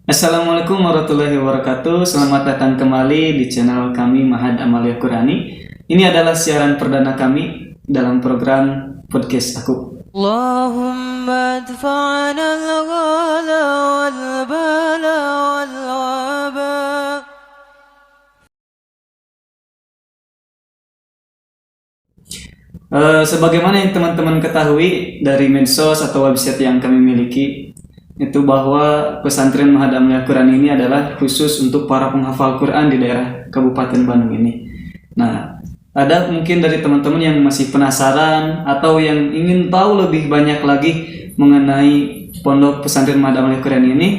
Assalamualaikum warahmatullahi wabarakatuh. Selamat datang kembali di channel kami Mahad Amalia Qurani. Ini adalah siaran perdana kami dalam program podcast aku. Allahumma adfa'na al-ghala wal-bala wal-waba. Sebagaimana yang teman-teman ketahui dari medsos atau website yang kami miliki, itu bahwa pesantren Mahad Amalia Qurani ini adalah khusus untuk para penghafal Quran di daerah Kabupaten Bandung ini. Nah, ada mungkin dari teman-teman yang masih penasaran atau yang ingin tahu lebih banyak lagi mengenai pondok pesantren Mahad Amalia Qurani ini.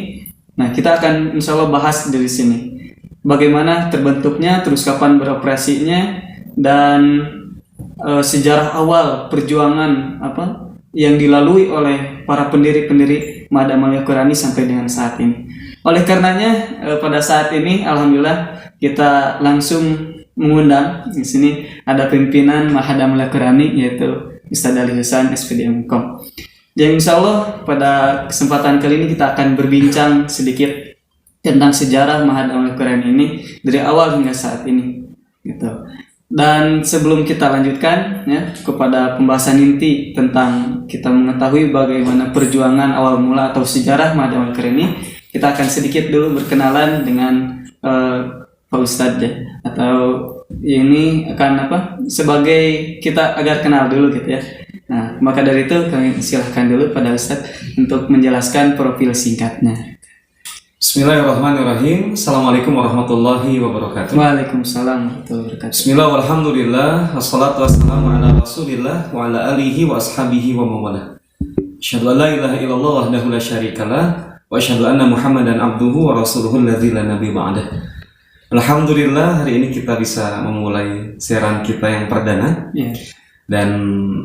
Nah, kita akan insya Allah bahas dari sini. Bagaimana terbentuknya, terus kapan beroperasinya, dan sejarah awal perjuangan yang dilalui oleh para pendiri-pendiri Mahad Amalia Qurani sampai dengan saat ini. Oleh karenanya pada saat ini alhamdulillah kita langsung mengundang di sini ada pimpinan Mahad Amalia Qurani yaitu Ustaz Ali Husain SPDM.com. Yang insya Allah pada kesempatan kali ini kita akan berbincang sedikit tentang sejarah Mahad Amalia Qurani ini dari awal hingga saat ini gitu. Dan sebelum kita lanjutkan ya kepada pembahasan inti tentang kita mengetahui bagaimana perjuangan awal mula atau sejarah Mahad Amalia Qurani, kita akan sedikit dulu berkenalan dengan Pak Ustadz ya, atau ini akan sebagai kita agar kenal dulu gitu ya. Nah, maka dari itu kami silahkan dulu pada Ustadz untuk menjelaskan profil singkatnya. Bismillahirrahmanirrahim. Assalamualaikum warahmatullahi wabarakatuh. Waalaikumsalam warahmatullahi wabarakatuh. Bismillah walhamdulillah. Wassalatu wassalamu ala rasulillah wa ala alihi wa ashabihi wa mawalah. Asyhadu an la ilaha illallah wahdahu la syarikalah wa asyhadu anna Muhammadan abduhu wa rasuluhu alladzi la nabiyya ba'dah. Alhamdulillah hari ini kita bisa memulai siaran kita yang perdana. Dan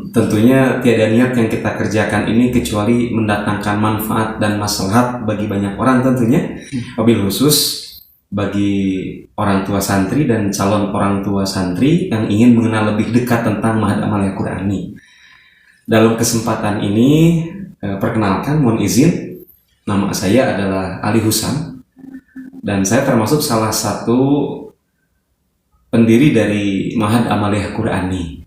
tentunya tiada niat yang kita kerjakan ini kecuali mendatangkan manfaat dan maslahat bagi banyak orang tentunya. Wabil khusus bagi orang tua santri dan calon orang tua santri yang ingin mengenal lebih dekat tentang Mahad Amalia Qurani. Dalam kesempatan ini perkenalkan, mohon izin, nama saya adalah Ali Husain dan saya termasuk salah satu pendiri dari Mahad Amalia Qurani.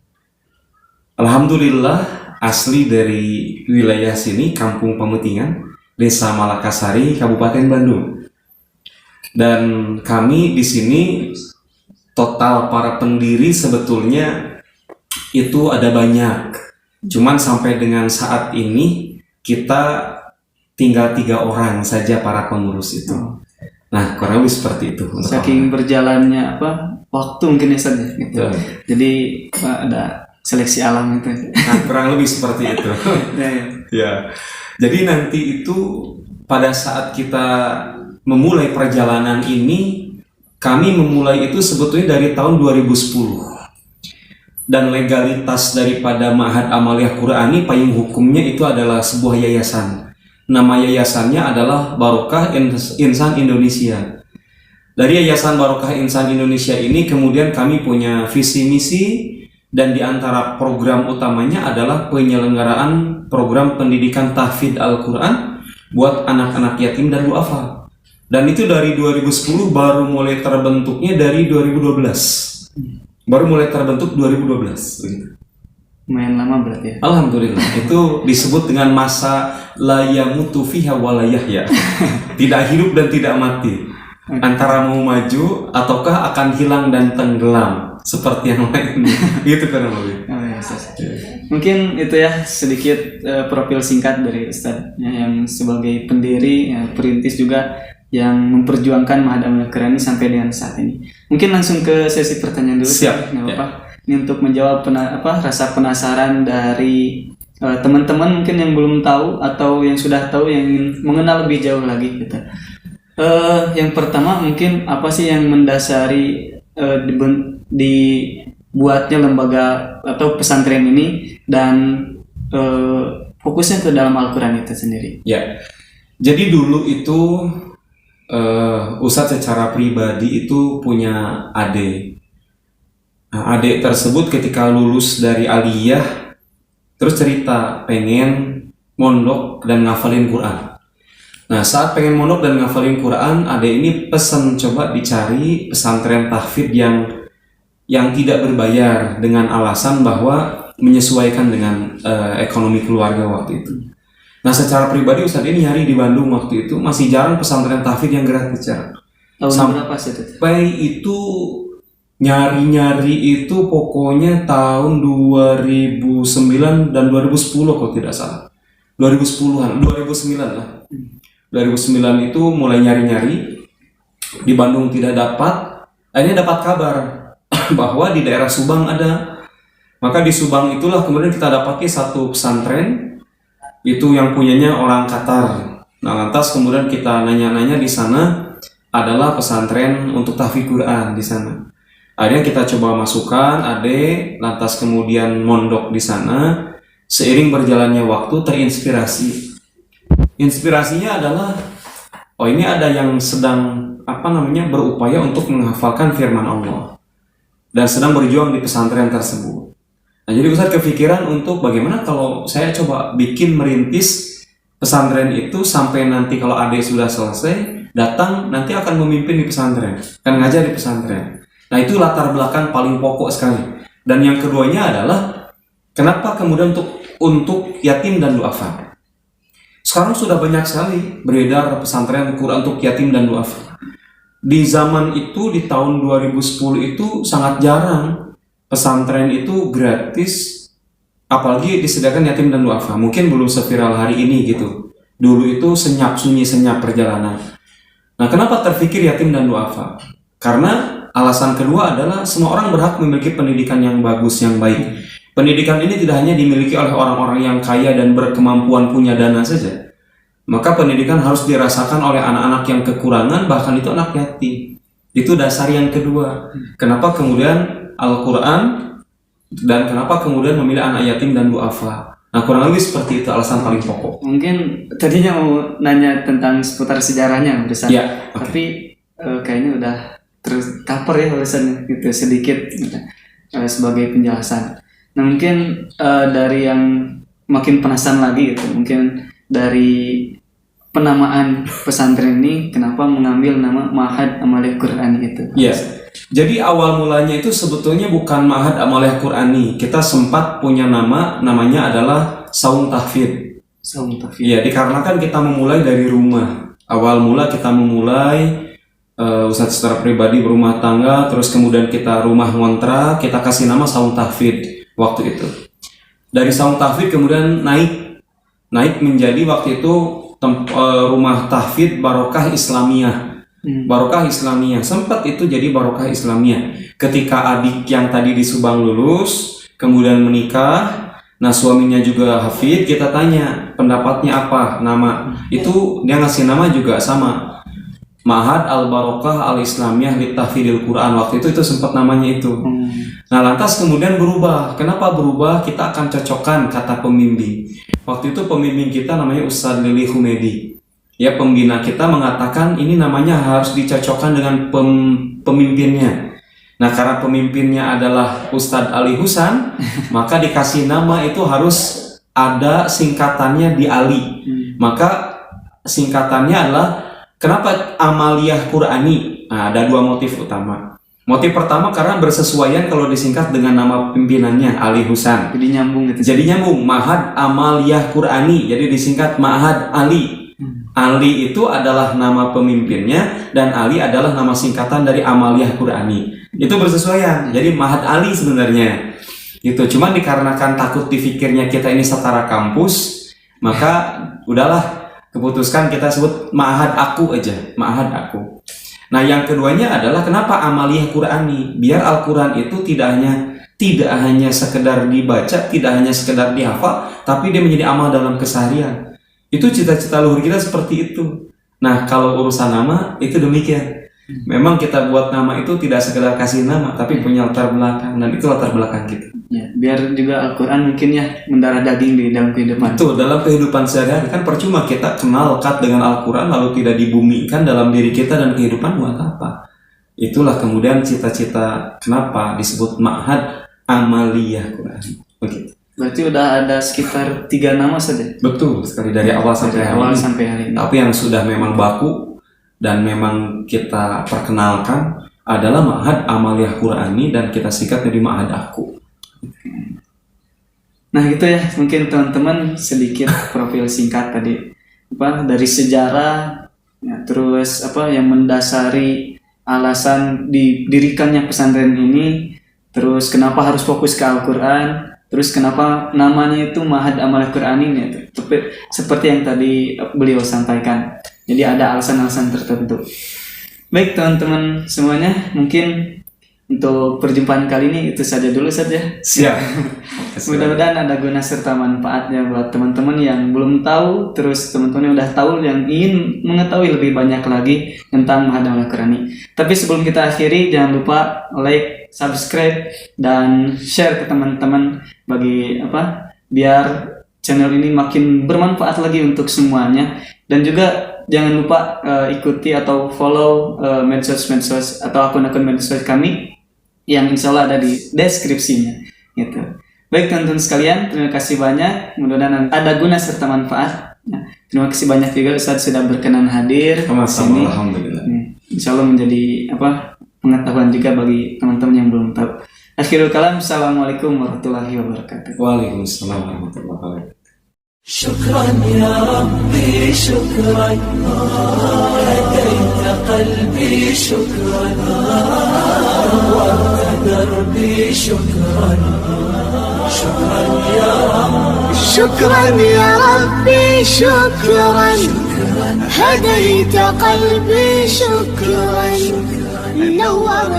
Alhamdulillah asli dari wilayah sini, Kampung Pemutingan, Desa Malakasari, Kabupaten Bandung. Dan kami di sini total para pendiri sebetulnya itu ada banyak. Cuman sampai dengan saat ini kita tinggal 3 orang saja para pengurus itu. Nah, kurang lebih seperti itu. Saking berjalannya waktu mungkin ya saja gitu. Jadi ada seleksi alam itu. Nah, kurang lebih seperti itu. Ya. Jadi nanti itu pada saat kita memulai perjalanan ini, kami memulai itu sebetulnya dari tahun 2010. Dan legalitas daripada Mahad Amalia Qurani, payung hukumnya itu adalah sebuah yayasan. Nama yayasannya adalah Barokah Insan Indonesia. Dari Yayasan Barokah Insan Indonesia ini kemudian kami punya visi misi. Dan di antara program utamanya adalah penyelenggaraan program pendidikan tahfidz Al-Quran buat anak-anak yatim dan duafa. Dan itu dari 2010 baru mulai terbentuknya dari 2012. Baru mulai terbentuk 2012. Lumayan lama berarti ya. Alhamdulillah. Itu disebut dengan masa la yamutu fiha wa la yahya. Tidak hidup dan tidak mati. Antara mau maju ataukah akan hilang dan tenggelam. Seperti yang lain. Gitu kan lebih. Mungkin itu ya sedikit profil singkat dari Ustadz yang sebagai pendiri, perintis juga yang memperjuangkan Mahad Amalia Qurani sampai dengan saat ini. Mungkin langsung ke sesi pertanyaan dulu. Siap. Ini untuk menjawab rasa penasaran dari teman-teman mungkin yang belum tahu atau yang sudah tahu yang ingin mengenal lebih jauh lagi gitu. Yang pertama mungkin apa sih yang mendasari dibuatnya lembaga atau pesantren ini dan fokusnya ke dalam Al-Quran itu sendiri. Ya, jadi dulu itu Ustadz secara pribadi itu punya adik. Nah, adik tersebut ketika lulus dari aliyah terus cerita pengen mondok dan ngafalin Quran. Nah, saat pengen mondok dan ngafalin Quran, adek ini pesan coba dicari pesantren tahfidz yang tidak berbayar dengan alasan bahwa menyesuaikan dengan ekonomi keluarga waktu itu. Nah, secara pribadi Ustadz ini nyari di Bandung waktu itu masih jarang pesantren tahfidz yang gratis, Jar. Tahun berapa sih itu? Sampai itu nyari-nyari itu pokoknya tahun 2009 dan 2010 kalau tidak salah. 2010-an, 2009 lah. 2009 itu mulai nyari-nyari di Bandung tidak dapat, akhirnya dapat kabar bahwa di daerah Subang ada. Maka di Subang itulah kemudian kita dapati satu pesantren itu yang punyanya orang Qatar. Nah, lantas kemudian kita nanya-nanya di sana adalah pesantren untuk tahfidz Quran di sana. Akhirnya kita coba masukkan adek, lantas kemudian mondok di sana. Seiring berjalannya waktu terinspirasi. Inspirasinya adalah ini ada yang sedang berupaya untuk menghafalkan firman Allah dan sedang berjuang di pesantren tersebut. Nah, jadi Ustaz kepikiran untuk bagaimana kalau saya coba bikin merintis pesantren itu sampai nanti kalau adik sudah selesai datang nanti akan memimpin di pesantren, akan ngajar di pesantren. Nah, itu latar belakang paling pokok sekali. Dan yang keduanya adalah kenapa kemudian untuk yatim dan duafa. Sekarang sudah banyak sekali beredar pesantren Quran untuk yatim dan duafa. Di zaman itu di tahun 2010 itu sangat jarang pesantren itu gratis, apalagi disediakan yatim dan duafa. Mungkin belum seviral hari ini gitu. Dulu itu sunyi senyap perjalanan. Nah, kenapa terfikir yatim dan duafa? Karena alasan kedua adalah semua orang berhak memiliki pendidikan yang bagus, yang baik. Pendidikan ini tidak hanya dimiliki oleh orang-orang yang kaya dan berkemampuan punya dana saja. Maka pendidikan harus dirasakan oleh anak-anak yang kekurangan, bahkan itu anak yatim. Itu dasar yang kedua. Kenapa kemudian Al-Quran dan kenapa kemudian memilih anak yatim dan duafa. Nah, kurang lebih seperti itu alasan paling pokok. Mungkin tadinya mau nanya tentang seputar sejarahnya Ustaz. Ya, okay. Tapi kayaknya udah tercover ya urusannya gitu sedikit sebagai penjelasan. Nah, mungkin dari yang makin penasaran lagi gitu, mungkin dari penamaan pesantren ini kenapa mengambil nama Ma'had Amaliyah Qur'ani itu? Yes. Jadi awal mulanya itu sebetulnya bukan Ma'had Amaliyah Qur'ani. Kita sempat punya namanya adalah Saung Tahfidz. Saung Tahfidz. Iya, dikarenakan kita memulai dari rumah. Awal mula kita memulai Ustadz secara pribadi berumah tangga, terus kemudian kita rumah ngontrak, kita kasih nama Saung Tahfidz waktu itu. Dari Saung Tahfidz kemudian naik menjadi waktu itu rumah tahfidz Barokah Islamiyah. Barokah Islamiyah, sempat itu jadi Barokah Islamiyah. Ketika adik yang tadi di Subang lulus, kemudian menikah, nah suaminya juga hafidz, kita tanya pendapatnya apa nama. Itu dia ngasih nama juga sama, Ma'had Al-Barokah Al-Islamiyah Litahfidil Quran. Waktu itu sempat namanya itu. Nah, lantas kemudian berubah. Kenapa berubah? Kita akan cocokkan kata pembimbing. Waktu itu pembimbing kita namanya Ustadz Lili Humedi. Ya, pembina kita mengatakan ini namanya harus dicocokkan dengan pemimpinnya. Nah, karena pemimpinnya adalah Ustadz Ali Husan, maka dikasih nama itu harus ada singkatannya di Ali. Maka singkatannya adalah kenapa Amaliyah Qur'ani? Nah, ada dua motif utama. Motif pertama karena bersesuaian kalau disingkat dengan nama pimpinannya Ali Husan. Jadi nyambung gitu. Jadi nyambung, Ma'had Amaliyah Qur'ani. Jadi disingkat Ma'had Ali. Ali itu adalah nama pemimpinnya dan Ali adalah nama singkatan dari Amaliyah Qur'ani. Itu bersesuaian. Jadi Ma'had Ali sebenarnya. Itu cuma dikarenakan takut difikirnya kita ini setara kampus, maka udahlah keputuskan kita sebut Ma'had Aku aja, Ma'had Aku. Nah, yang keduanya adalah kenapa Amaliyah Qur'ani? Biar Al-Qur'an itu tidak hanya sekedar dibaca, tidak hanya sekedar dihafal, tapi dia menjadi amal dalam keseharian. Itu cita-cita luhur kita seperti itu. Nah, kalau urusan nama itu demikian. Memang kita buat nama itu tidak sekedar kasih nama, tapi punya latar belakang, dan itu latar belakang kita. Ya, biar juga Al-Quran mungkin ya mendarah daging di dalam kehidupan. Itu dalam kehidupan sehari-hari kan percuma kita kenal lekat dengan Al-Quran lalu tidak dibumikan dalam diri kita dan kehidupan buat apa? Itulah kemudian cita-cita kenapa disebut Ma'had Amaliyah Qur'ani. Begitu. Berarti udah ada sekitar 3 nama saja. Betul sekali, dari awal sampai Dari hari awal ini. sampai hari ini. Tapi yang sudah memang baku dan memang kita perkenalkan adalah Ma'had Amaliyah Qur'ani, dan kita singkat jadi Ma'had Aku. Nah gitu ya, mungkin teman-teman sedikit profil singkat tadi, dari sejarah, ya, terus yang mendasari alasan didirikannya pesantren ini, terus kenapa harus fokus ke Al-Quran, terus kenapa namanya itu Ma'had Amaliyah Qur'ani, ya, seperti yang tadi beliau sampaikan. Jadi ada alasan-alasan tertentu. Baik teman-teman semuanya, mungkin untuk perjumpaan kali ini itu saja dulu saja. Siap. Mudah-mudahan ada guna serta manfaatnya buat teman-teman yang belum tahu, terus teman-teman yang udah tahu, yang ingin mengetahui lebih banyak lagi tentang Ma'had Amaliyah Qur'ani. Tapi sebelum kita akhiri, jangan lupa like, subscribe, dan share ke teman-teman biar channel ini makin bermanfaat lagi untuk semuanya. Dan juga jangan lupa ikuti atau follow medsos-medsos atau akun-akun medsos kami yang insya Allah ada di deskripsinya gitu. Baik teman-teman sekalian, terima kasih banyak, mudah-mudahan ada guna serta manfaat. Terima kasih banyak juga Ustaz sudah berkenan hadir di sini. Alhamdulillah. Insya Allah menjadi pengetahuan juga bagi teman-teman yang belum tahu. Akhirul kalam, assalamualaikum warahmatullahi wabarakatuh. Waalaikumsalam warahmatullahi wabarakatuh. شكرا يا ربي شكرا هديت قلبي شكرا نورت دربي شكرا شكرا يا رب شكرا يا ربي شكرا هديت قلبي شكرا نورت